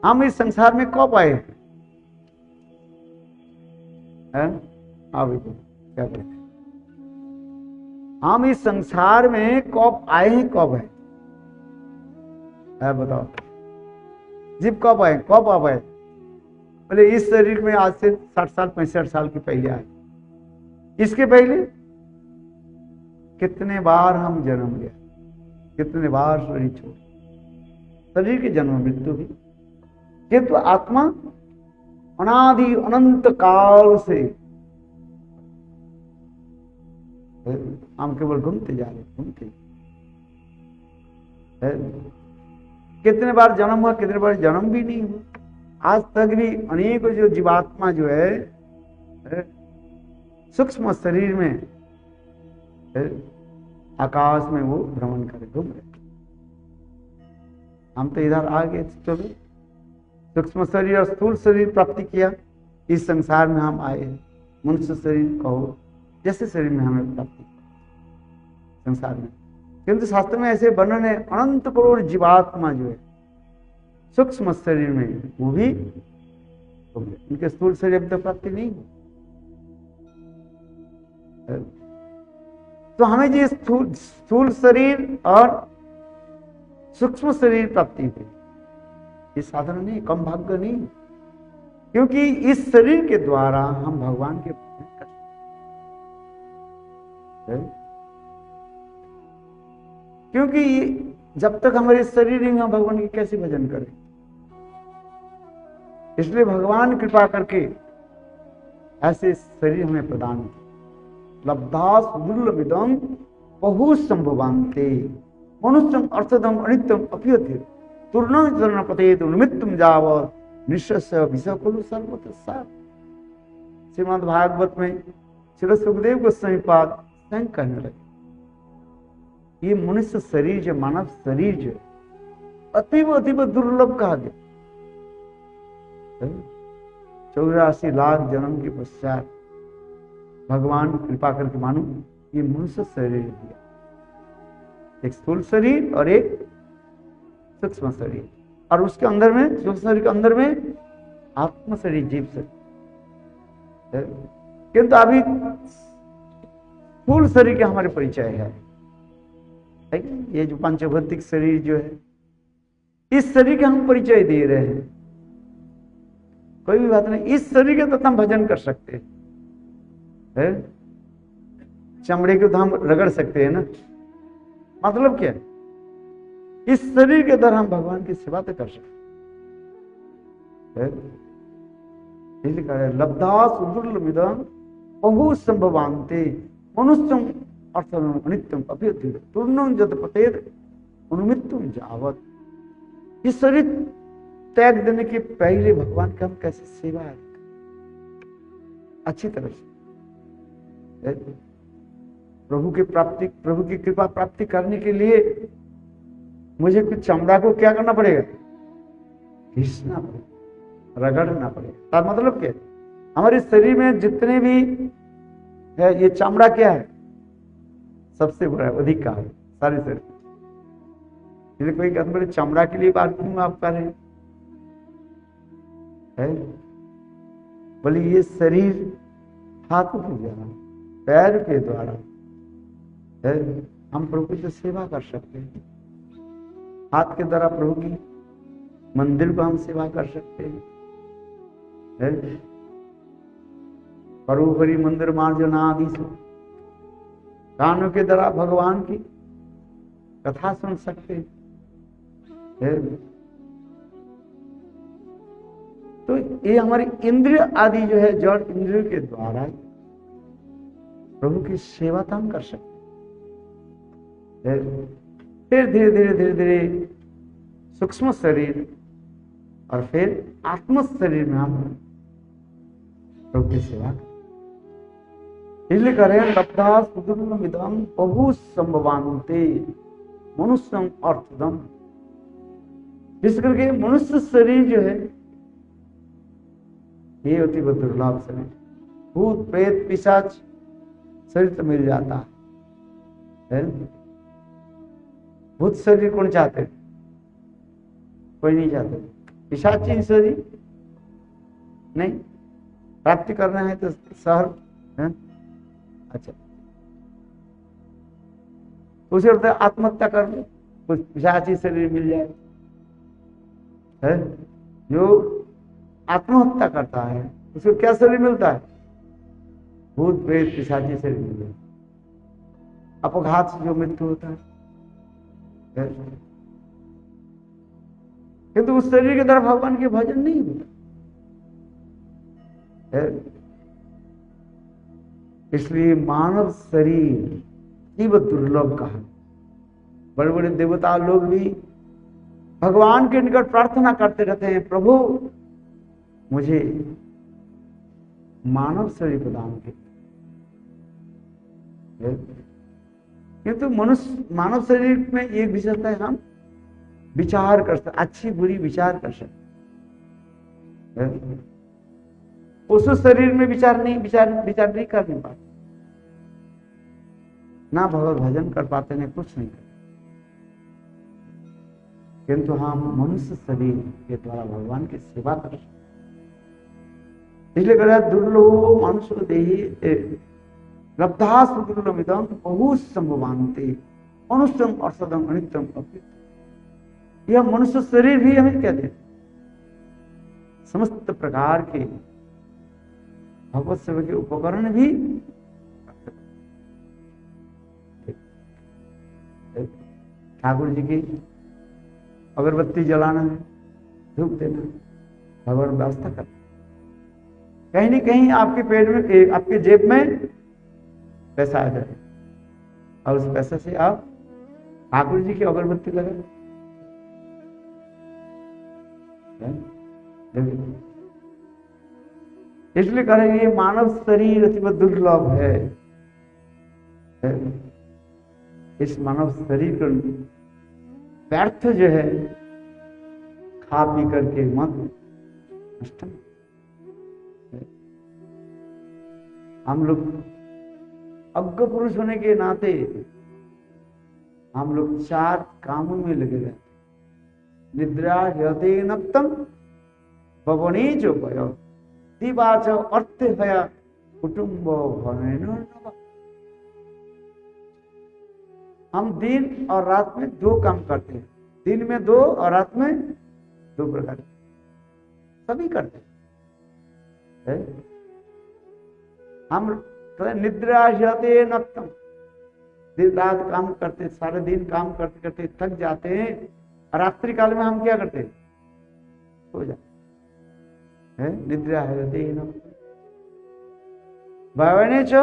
हम इस संसार में कब आए हैं? हाँ भाई क्या बोलते हैं? हम इस संसार में कब आए हैं, कब है बताओ जीव, कब आए, कब आप आए? बोले इस शरीर में आज से 60 साल 65 साल की पहले आए। इसके पहले कितने बार हम जन्म लिया, कितने बार शरीर छोड़, शरीर की जन्म मृत्यु भी, किंतु आत्मा अनादि अनंत काल से हम केवल घूमते जा रहे, घूमते। कितने बार जन्म हुआ, कितने बार जन्म भी नहीं हुआ। आज तक भी अनेक जो जीवात्मा जो है सूक्ष्म शरीर में आकाश में वो भ्रमण करे, घूम रहे। हम तो इधर आ गए, तो सूक्ष्म शरीर और स्थूल शरीर प्राप्ति किया, इस संसार में हम आए हैं। मनुष्य शरीर कहो जैसे शरीर में हमें प्राप्ति संसार में, किंतु शास्त्र में ऐसे वर्णन है, अनंत करोड़ जीवात्मा जो है सूक्ष्म शरीर में, वो भी उनके स्थूल शरीर अब तक प्राप्ति नहीं हुई। तो हमें जो स्थूल शरीर और सूक्ष्म शरीर प्राप्ति हुई, ये साधन नहीं, कम भाग्य नहीं, क्योंकि इस शरीर के द्वारा हम भगवान के भजन कर सकते हैं। क्योंकि जब तक हमारे शरीर नहीं, हम भगवान की कैसे भजन करें? इसलिए भगवान कृपा करके ऐसे शरीर हमें प्रदान किया। लब्धा सुदुर्लभिदं बहु संभवान्ते मनुष्यं अर्थदम अनित्यम अपियते तुर्णं चरणपतेत निमित्तम जावत निश्चय विषकुल सर्वतः। श्रीमद् भागवत में श्री सुखदेव गोस्वामी पाद स्वयं कहने लगे, ये मनुष्य शरीर जो, मानव शरीर जो अतीब अतीब दुर्लभ कहा गया। 84 लाख जन्म के पश्चात भगवान कृपा करके मानो ये मनुष्य शरीर दिया, एक स्थूल शरीर और एक सूक्ष्म शरीर, और उसके अंदर में, सूक्ष्म शरीर के अंदर में आत्म शरीर, जीव शरीर। किंतु अभी स्थूल शरीर के हमारे परिचय है, ये जो पंचभौतिक शरीर जो है, इस शरीर के हम परिचय दे रहे हैं। कोई भी बात नहीं, इस शरीर के तो हम भजन कर सकते हैं, चमड़े को तो हम रगड़ सकते हैं ना, मतलब क्या है? इस शरीर के द्वारा हम भगवान की सेवा तो कर सकते हैं। इसलिए कह रहे लब्धा सुदुर्लभिदं बहु संभवान्ते मनुष्यं अर्थं अनित्यम अपियते तुर्णं जतपतेत अनुमित्तम जावत। इस शरीर त्याग देने के पहले भगवान का हम कैसे सेवा है अच्छी तरह से, प्रभु की प्राप्ति, प्रभु की कृपा प्राप्ति करने के लिए मुझे कुछ चमड़ा को क्या करना पड़ेगा? घिसना पड़ेगा, रगड़ना पड़ेगा। और मतलब क्या? हमारे शरीर में जितने भी है, ये चमड़ा क्या है? सबसे बड़ा है, अधिक का है सारे शरीर। इसलिए कोई कहते बोले चमड़ा के लिए बात क्यों आप कर रहे हैं? बोले ये शरीर हाथों के द्वारा, पैर के द्वारा हम प्रभु की तो सेवा कर सकते हैं। हाथ के द्वारा प्रभु की मंदिर को हम सेवा कर सकते हैं। परोपरी मंदिर मार्जना आदि से कानों के द्वारा भगवान की कथा सुन सकते हैं। तो ये हमारी इंद्रिय आदि जो है, जड़ इंद्रियों के द्वारा प्रभु की सेवा तो हम कर सकते हैं। फिर धीरे धीरे धीरे धीरे सूक्ष्म शरीर और फिर आत्म शरीर में हम प्रभु की सेवा करें। इसलिए कह रहे हैं लब्धा सुदुर्लभिदं बहु संभवान्ते मनुष्यं अर्थदम। जिस करके मनुष्य शरीर जो है ये होती है दुर्लभ शरीर। भूत प्रेत पिशाच शरीर तो मिल जाता है। भूत शरीर कौन चाहते? कोई नहीं चाहते। पिशाची शरीर नहीं, प्राप्ति करना है तो शहर है? अच्छा, उसे बोलते आत्महत्या कर लो, कुछ पिशाची शरीर मिल जाए है? जो आत्महत्या करता है उसको क्या शरीर मिलता है? भूत प्रेत पिशाची शरीर मिल जाए। अपघात से जो मृत्यु होता है, किंतु उस शरीर के द्वारा भगवान के भजन नहीं होता है। इसलिए मानव शरीर जीव दुर्लभ कहा। बड़े बड़े देवता लोग भी भगवान के निकट प्रार्थना करते रहते हैं, प्रभु मुझे मानव शरीर प्रदान कीजिए। किंतु मनुष्य मानव शरीर में एक विशेषता है, हम विचार कर सकते, अच्छी बुरी विचार कर सकते। उस शरीर में विचार नहीं कर नहीं पाते, ना भगवत भजन कर पाते, नहीं कुछ नहीं करते। किंतु हम मनुष्य शरीर के द्वारा भगवान की सेवा कर सकते। इसलिए कहा दुर्लभो मनुष्य देहि लब्धा सुदुर्लभितम बहु संभवान्ते अनुष्टम अर्षदम अनित्यम अपित। यह मनुष्य शरीर भी हमें क्या दे, समस्त प्रकार के भगवत सेवा के उपकरण भी। ठाकुर जी की अगरबत्ती जलाना है, धूप देना, भगवान व्यवस्था कर। कहीं न कहीं आपके पेट में, आपके जेब में पैसा आ जाए और उस पैसे से आप ठाकुर जी की अगरबत्ती लगा। इसलिए कह रहे ये मानव शरीर अति दुर्लभ है। इस मानव शरीर को व्यर्थ जो है खा पी करके मत नष्ट। हम लोग अज्ञ पुरुष होने के नाते हम लोग 4 कामों में लगे रहते। निद्रा हृदय नक्तम भवनी जो भयो दिवाच अर्थ भया कुटुंब भवन। हम दिन और रात में 2 काम करते हैं, दिन में 2 और रात में 2 प्रकार सभी करते हैं। हम निद्रा हृदय नक्तम, दिन रात काम करते, सारे दिन काम करते करते थक जाते हैं। रात्रि काल में हम क्या करते हैं? सो जाते हैं। निद्रा हृदय नक्तम भवने च,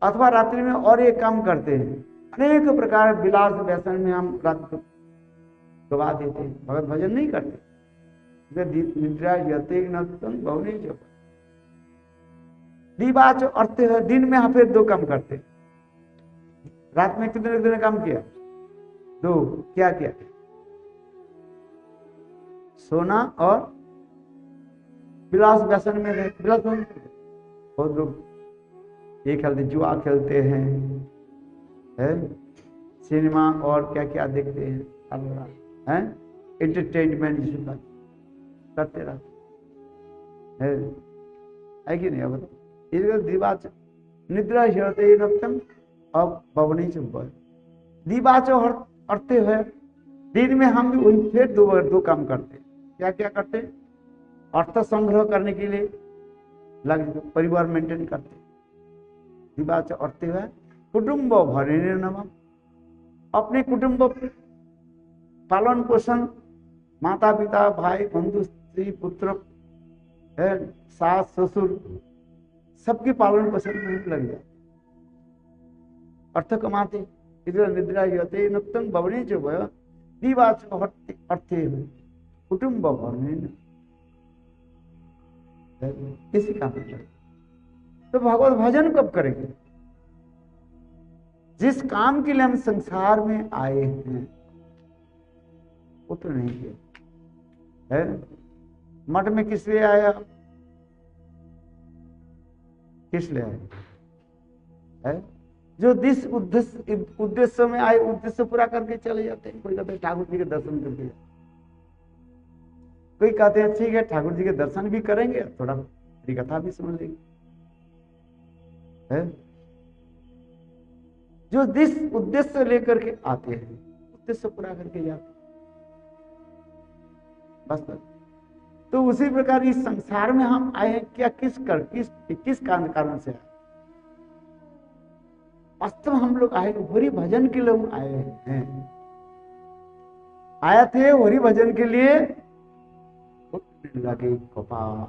अथवा रात्रि में और एक काम करते हैं, अनेक प्रकार विलास व्यसन में हम रात को गवा देते हैं, भगवत भजन नहीं करते। निद्रा यते नक्तम भवने च दिवाच अर्थ है, दिन में हम फिर 2 काम करते। रात में कितने काम किया? 2। क्या किया? सोना और विलास व्यसन में रहे। विलास बहुत लोग ये खेलते, जुआ खेलते हैं, सिनेमा और क्या क्या देखते हैं, एंटरटेनमेंट जिसका करते रहते है कि नहीं? बताओ। दिवाच निद्रा हृदय नक्तम और भवनी चुंबल दिवाच अर्थ है, दिन में हम भी वही फिर 2 काम करते। क्या क्या करते? अर्थ संग्रह करने के लिए लग, परिवार मेंटेन करते। दिवाच अर्थ है कुटुंब भरण नमः, अपने कुटुंब पालन पोषण, माता पिता भाई बंधु स्त्री पुत्र सास ससुर सबके पालन पोषण में लग जाते, अर्थ कमाते। इधर निद्रा यते नक्तम भवने जो भयो दिवाच अर्थे कुटुंब भरण, किसी काम में। तो भगवत भजन कब करेंगे? जिस काम के लिए हम संसार में आए हैं वो तो नहीं किया है। मठ में किस लिए आया? किस लिए आया है? जो जिस उद्देश्य में आए उद्देश्य पूरा करके चले जाते हैं। कोई कहते हैं ठाकुर जी के दर्शन करके, कोई कहते हैं ठीक है ठाकुर जी के दर्शन भी करेंगे, थोड़ा कथा भी सुन लेंगे, है? जो जिस उद्देश्य लेकर के आते हैं उद्देश्य पूरा करके जाते हैं, बस। तो उसी प्रकार इस संसार में हम आए हैं क्या, किस कारण से आए? वास्तव हम लोग आए हरि भजन के लिए आए हैं, आए थे हरि भजन के लिए, लगे कपास